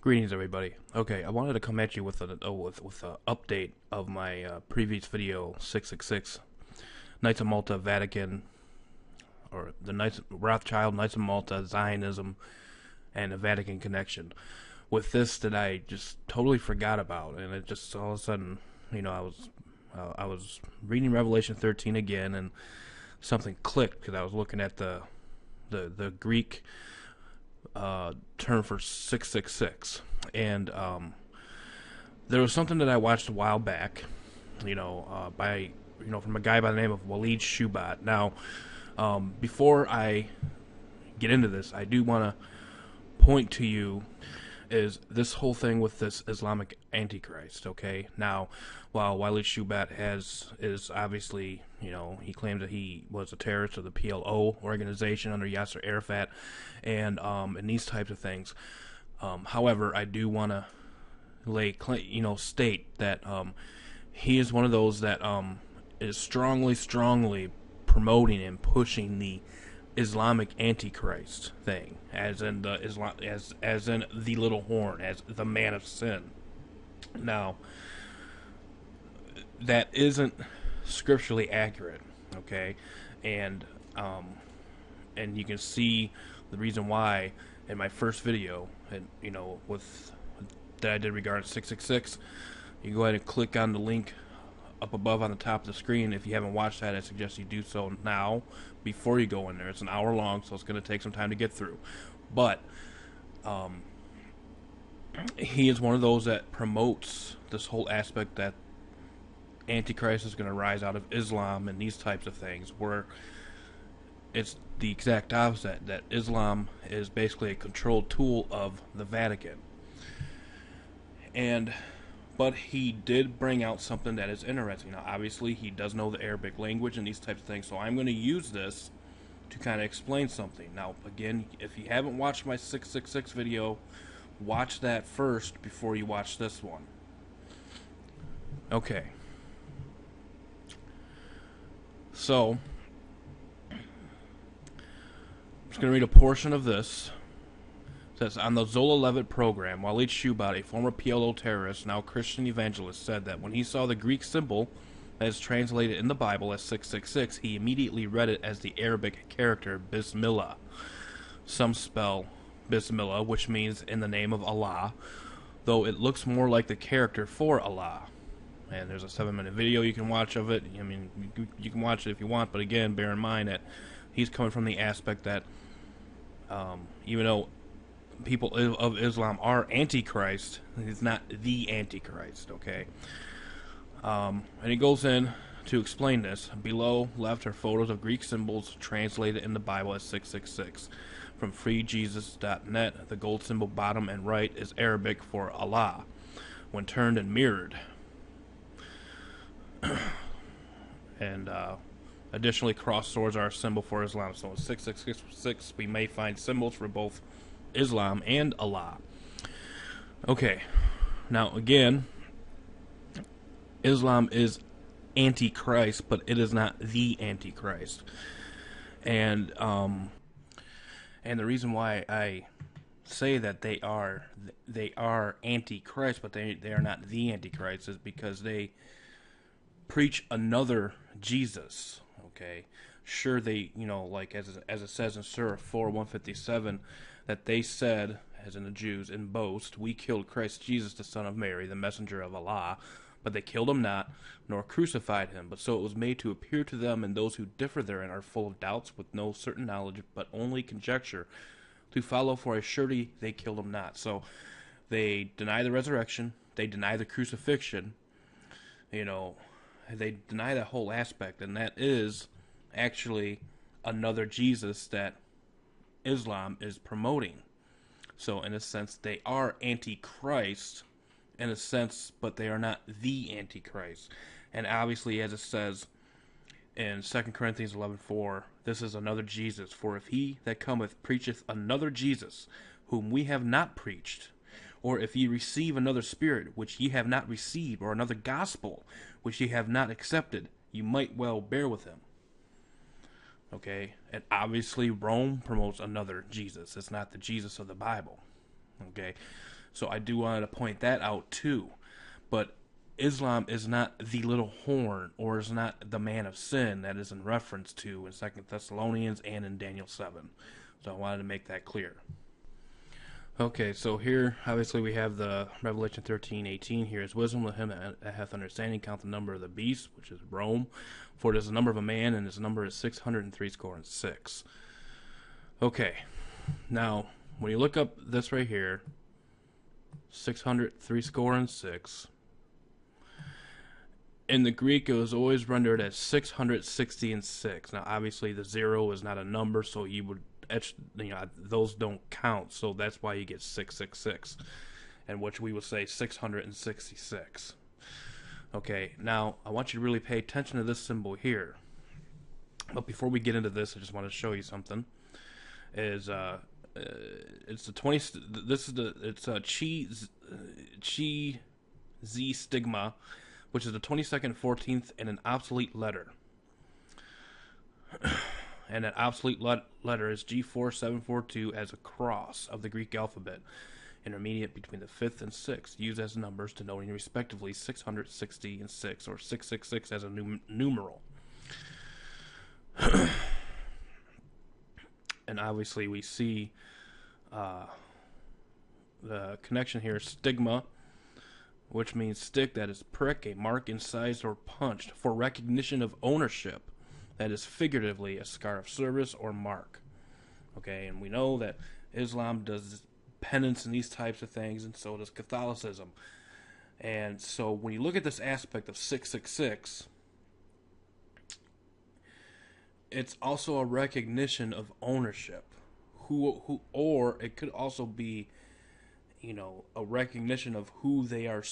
Greetings, everybody. Okay, I wanted to come at you with a update of my previous video, 666, Knights of Malta, Vatican, or the Knights Rothschild, Knights of Malta, Zionism, and the Vatican connection. With this, that I just totally forgot about, and it just all of a sudden, I was reading Revelation 13 again, and something clicked because I was looking at the Greek term for 666, and there was something that I watched a while back, from a guy by the name of Walid Shubat. Now, before I get into this, I do want to point to you is this whole thing with this Islamic Antichrist. Okay, now, while Walid Shubat is obviously, he claims that he was a terrorist of the PLO organization under Yasser Arafat, and these types of things. However, I do want to state that he is one of those that is strongly promoting and pushing the Islamic Antichrist thing, as in the as in the little horn, as the man of sin. Now, that isn't scripturally accurate, okay, and you can see the reason why in my first video, and with that I did regarding 666. You can go ahead and click on the link up above on the top of the screen. If you haven't watched that, I suggest you do so now before you go in there. It's an hour long, so it's going to take some time to get through. But he is one of those that promotes this whole aspect that Antichrist is going to rise out of Islam and these types of things, where it's the exact opposite, that Islam is basically a controlled tool of the Vatican. But he did bring out something that is interesting. Now, obviously, he does know the Arabic language and these types of things, so I'm going to use this to kind of explain something. Now, again, if you haven't watched my 666 video, watch that first before you watch this one. Okay. So, I'm just going to read a portion of this. Says, on the Zola Levitt program, Walid Shubat, a former PLO terrorist, now Christian evangelist, said that when he saw the Greek symbol that is translated in the Bible as 666, he immediately read it as the Arabic character Bismillah. Some spell Bismillah, which means in the name of Allah, though it looks more like the character for Allah. And there's a 7-minute video you can watch of it. I mean, you can watch it if you want, but again, bear in mind that he's coming from the aspect that even though people of Islam are Antichrist, he's not the Antichrist, okay? And he goes in to explain this. Below left are photos of Greek symbols translated in the Bible as 666. From freejesus.net, the gold symbol bottom and right is Arabic for Allah, when turned and mirrored. And additionally, cross swords are a symbol for Islam. So in 666 we may find symbols for both Islam and Allah. Okay, now again, Islam is Antichrist, but it is not the Antichrist. And the reason why I say that they are Antichrist, but they are not the Antichrist, is because they preach another Jesus. Okay, sure, they like as it says in Surah 4:157, that they said, as in the Jews, in boast, we killed Christ Jesus, the Son of Mary, the messenger of Allah, but they killed him not, nor crucified him. But so it was made to appear to them, and those who differ therein are full of doubts, with no certain knowledge, but only conjecture, to follow for a surety they killed him not. So they deny the resurrection, they deny the crucifixion, they deny that whole aspect, and that is actually another Jesus that Islam is promoting. So in a sense, they are Antichrist in a sense, but they are not the Antichrist. And obviously, as it says in 2 Corinthians 11:4, this is another Jesus. For if he that cometh preacheth another Jesus, whom we have not preached, or if ye receive another spirit, which ye have not received, or another gospel, which ye have not accepted, you might well bear with him. Okay, and obviously Rome promotes another Jesus. It's not the Jesus of the Bible. Okay, So I do want to point that out too. But Islam is not the little horn, or is not the man of sin that is in reference to in 2 Thessalonians and in Daniel 7. So I wanted to make that clear. Okay, so here, obviously, we have the Revelation 13:18 here. Is wisdom with him that hath understanding, count the number of the beast, which is Rome, for it is the number of a man, and his number is 666. Okay, now, when you look up this right here, 666, in the Greek, it was always rendered as 666. Now, obviously, the 0 is not a number, so you would those don't count, so that's why you get 666, and which we would say 666. Okay, now I want you to really pay attention to this symbol here. But before we get into this, I just want to show you something. It's the 20. This is the Chi Z stigma, which is the 22nd 14th and an obsolete letter. And that obsolete letter is G4742 as a cross of the Greek alphabet, intermediate between the 5th and 6th, used as numbers denoting respectively 660 and 6, or 666 as a numeral. And obviously we see the connection here, stigma, which means stick, that is prick, a mark incised or punched, for recognition of ownership. That is figuratively a scar of service or mark. Okay, and we know that Islam does penance and these types of things, and so does Catholicism. And so when you look at this aspect of 666, it's also a recognition of ownership. Or it could also be, a recognition of who they are,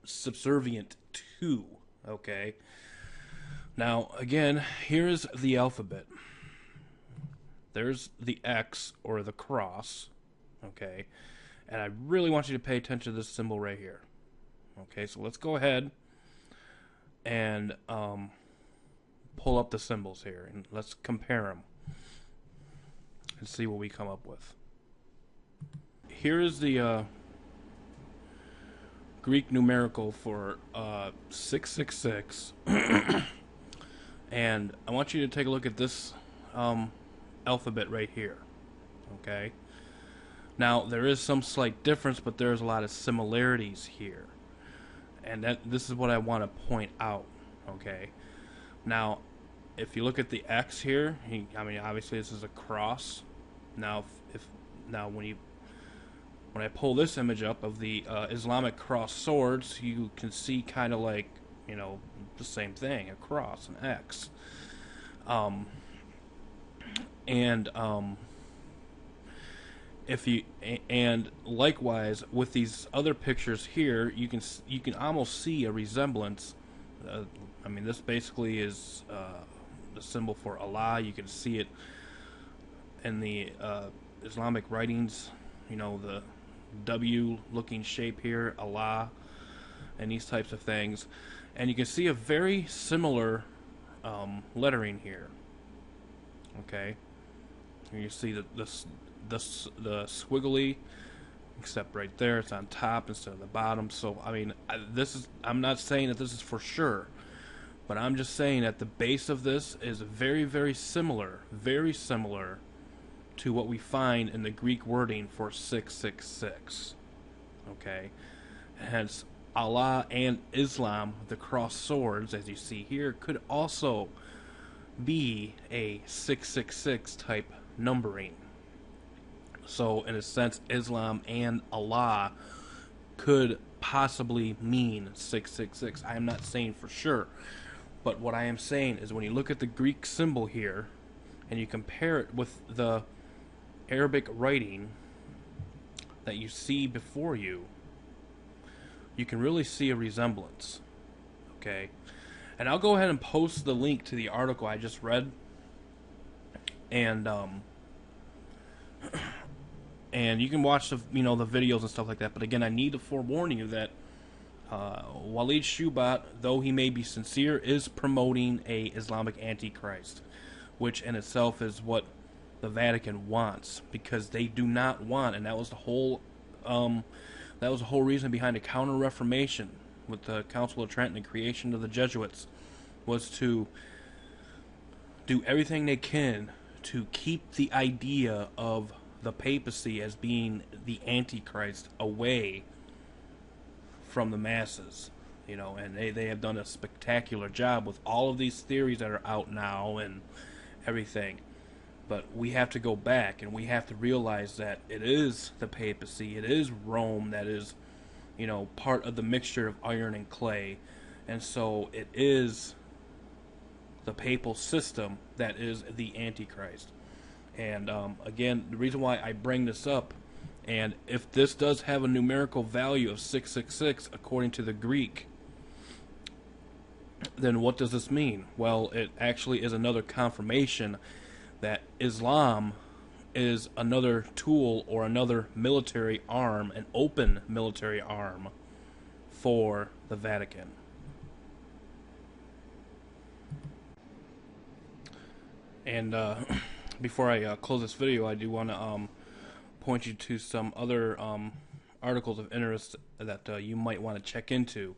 subservient to. Okay. Now, again, here's the alphabet. There's the X, or the cross. Okay. And I really want you to pay attention to this symbol right here. Okay, so let's go ahead and pull up the symbols here, and let's compare them and see what we come up with. Here is the Greek numerical for 666, and I want you to take a look at this alphabet right here. Okay, now there is some slight difference, but there's a lot of similarities here, and this is what I want to point out. Okay, now if you look at the X here, obviously this is a cross. Now when I pull this image up of the Islamic cross swords, you can see kind of like, the same thing, a cross, an X. And likewise with these other pictures here, you can almost see a resemblance. This basically is the symbol for Allah. You can see it in the Islamic writings, the W looking shape here, Allah, and these types of things, and you can see a very similar lettering here. Okay, and you see the squiggly, except right there it's on top instead of the bottom. So I'm not saying that this is for sure, but I'm just saying that the base of this is very, very similar to what we find in the Greek wording for 666. Okay, hence Allah and Islam, the cross swords, as you see here, could also be a 666 type numbering. So in a sense, Islam and Allah could possibly mean 666. I am not saying for sure, but what I am saying is when you look at the Greek symbol here and you compare it with the Arabic writing that you see before you, you can really see a resemblance. Okay, and I'll go ahead and post the link to the article I just read, and you can watch the the videos and stuff like that. But again, I need to forewarn you that Walid Shubat, though he may be sincere, is promoting a Islamic Antichrist, which in itself is what the Vatican wants, because they do not want, and um, that was the whole reason behind the Counter Reformation with the Council of Trent and the creation of the Jesuits, was to do everything they can to keep the idea of the papacy as being the Antichrist away from the masses. And they have done a spectacular job with all of these theories that are out now and everything. But we have to go back and we have to realize that it is the papacy, it is Rome that is, part of the mixture of iron and clay. And so it is the papal system that is the Antichrist. And again, the reason why I bring this up, and if this does have a numerical value of 666 according to the Greek, then what does this mean? Well, it actually is another confirmation that Islam is another tool or another military arm, an open military arm for the Vatican. And before I close this video, I do want to point you to some other articles of interest that you might want to check into,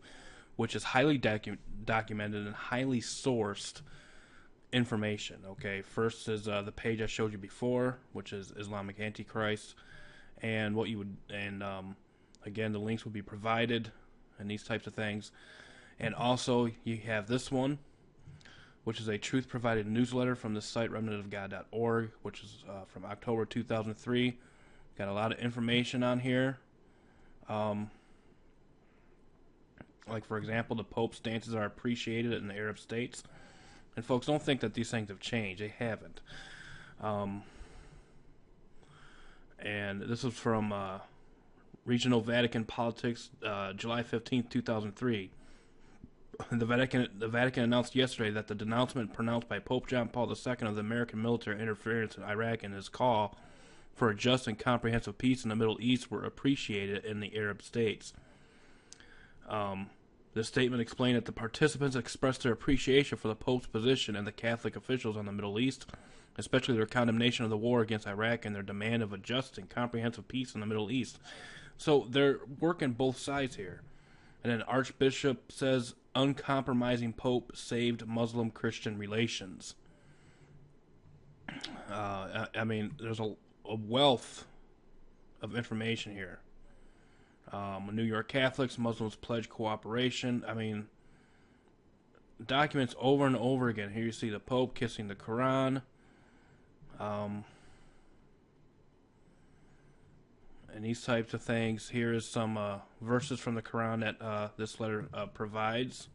which is highly documented and highly sourced information. Okay, first is the page I showed you before, which is Islamic Antichrist, and again, the links will be provided and these types of things. And also you have this one, which is a truth provided newsletter from the site remnantofgod.org, which is from October 2003. Got a lot of information on here. Like, for example, the Pope's stances are appreciated in the Arab states. And folks, don't think that these things have changed. They haven't. And this is from Regional Vatican Politics, July 15th, 2003. The Vatican announced yesterday that the denouncement pronounced by Pope John Paul II of the American military interference in Iraq and his call for a just and comprehensive peace in the Middle East were appreciated in the Arab states. The statement explained that the participants expressed their appreciation for the Pope's position and the Catholic officials on the Middle East, especially their condemnation of the war against Iraq and their demand of a just and comprehensive peace in the Middle East. So they're working both sides here. And then Archbishop says, uncompromising Pope saved Muslim-Christian relations. I mean, there's a wealth of information here. New York Catholics, Muslims pledge cooperation. I mean, documents over and over again. Here you see the Pope kissing the Quran. And these types of things. Here is some verses from the Quran that this letter provides.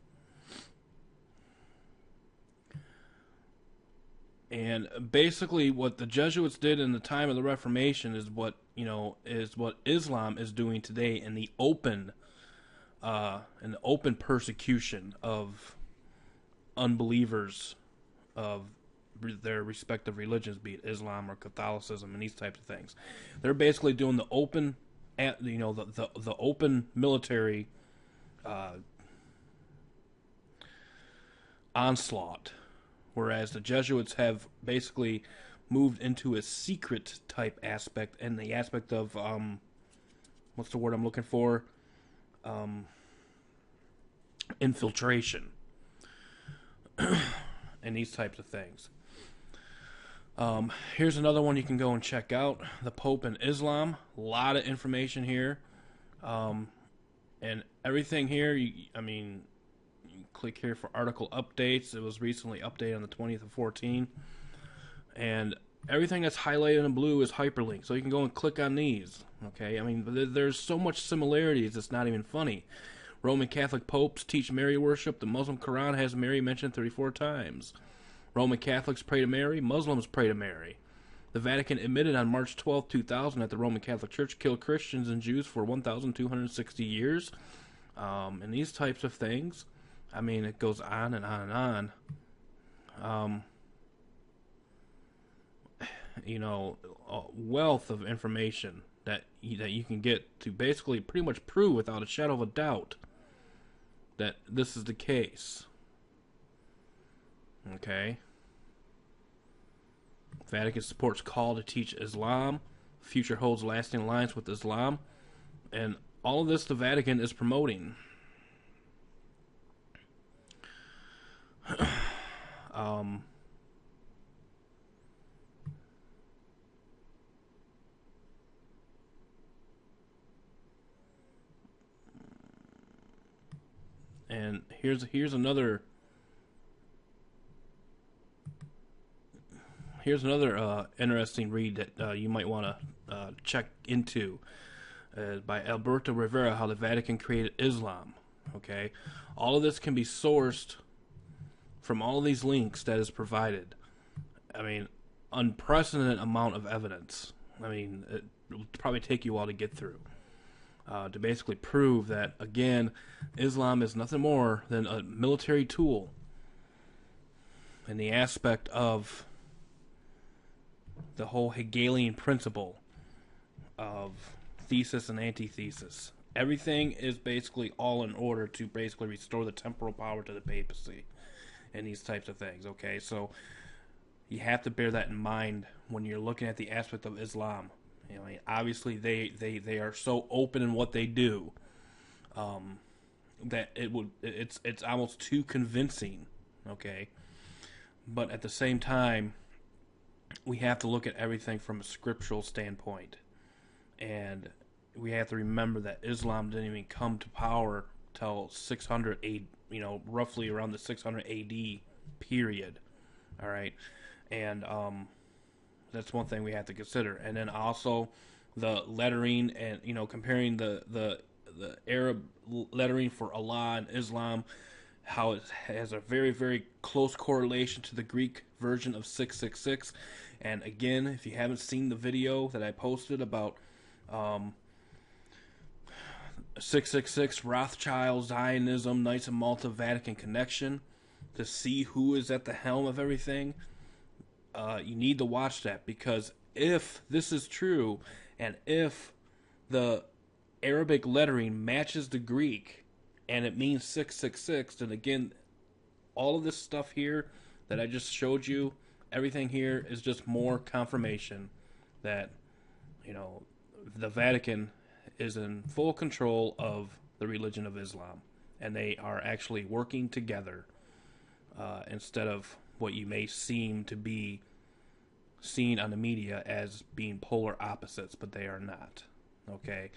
And basically what the Jesuits did in the time of the Reformation is what Islam is doing today in the open persecution of unbelievers of their respective religions, be it Islam or Catholicism and these types of things. They're basically doing the open, the open military onslaught, whereas the Jesuits have basically moved into a secret type aspect, and the aspect of what's the word I'm looking for? Infiltration and these types of things. Here's another one you can go and check out. The Pope and Islam. A lot of information here. And everything here, you click here for article updates. It was recently updated on the 20th of 14. And everything that's highlighted in blue is hyperlinked. So you can go and click on these. Okay? I mean, there's so much similarities, it's not even funny. Roman Catholic popes teach Mary worship. The Muslim Quran has Mary mentioned 34 times. Roman Catholics pray to Mary. Muslims pray to Mary. The Vatican admitted on March 12, 2000 that the Roman Catholic Church killed Christians and Jews for 1,260 years. And these types of things. I mean, it goes on and on and on. A wealth of information that you can get to basically pretty much prove without a shadow of a doubt that this is the case. Okay? Vatican supports call to teach Islam. Future holds lasting alliance with Islam. And all of this the Vatican is promoting. um, and here's another interesting read that you might want to check into, by Alberto Rivera, how the Vatican created Islam. Okay, all of this can be sourced from all of these links that is provided. I mean, unprecedented amount of evidence. I mean, it will probably take you a while to get through, to basically prove that, again, Islam is nothing more than a military tool in the aspect of the whole Hegelian principle of thesis and antithesis. Everything is basically all in order to basically restore the temporal power to the papacy and these types of things. Okay, so you have to bear that in mind when you're looking at the aspect of Islam. You know, obviously they are so open in what they do, that it's almost too convincing. Okay, but at the same time, we have to look at everything from a scriptural standpoint, and we have to remember that Islam didn't even come to power till 600 AD, roughly around the 600 AD period. All right, and that's one thing we have to consider. And then also the lettering, and comparing the Arab lettering for Allah and Islam, how it has a very, very close correlation to the Greek version of 666. And again, if you haven't seen the video that I posted about 666, Rothschild, Zionism, Knights of Malta, Vatican connection, to see who is at the helm of everything, you need to watch that, because if this is true, and if the Arabic lettering matches the Greek, and it means 666, then again, all of this stuff here that I just showed you, everything here is just more confirmation that, the Vatican is in full control of the religion of Islam, and they are actually working together, instead of what you may seem to be seen on the media as being polar opposites, but they are not. Okay,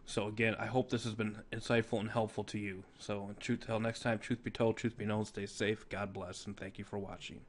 so again, I hope this has been insightful and helpful to you. So until next time, truth be told, truth be known, stay safe, God bless, and thank you for watching.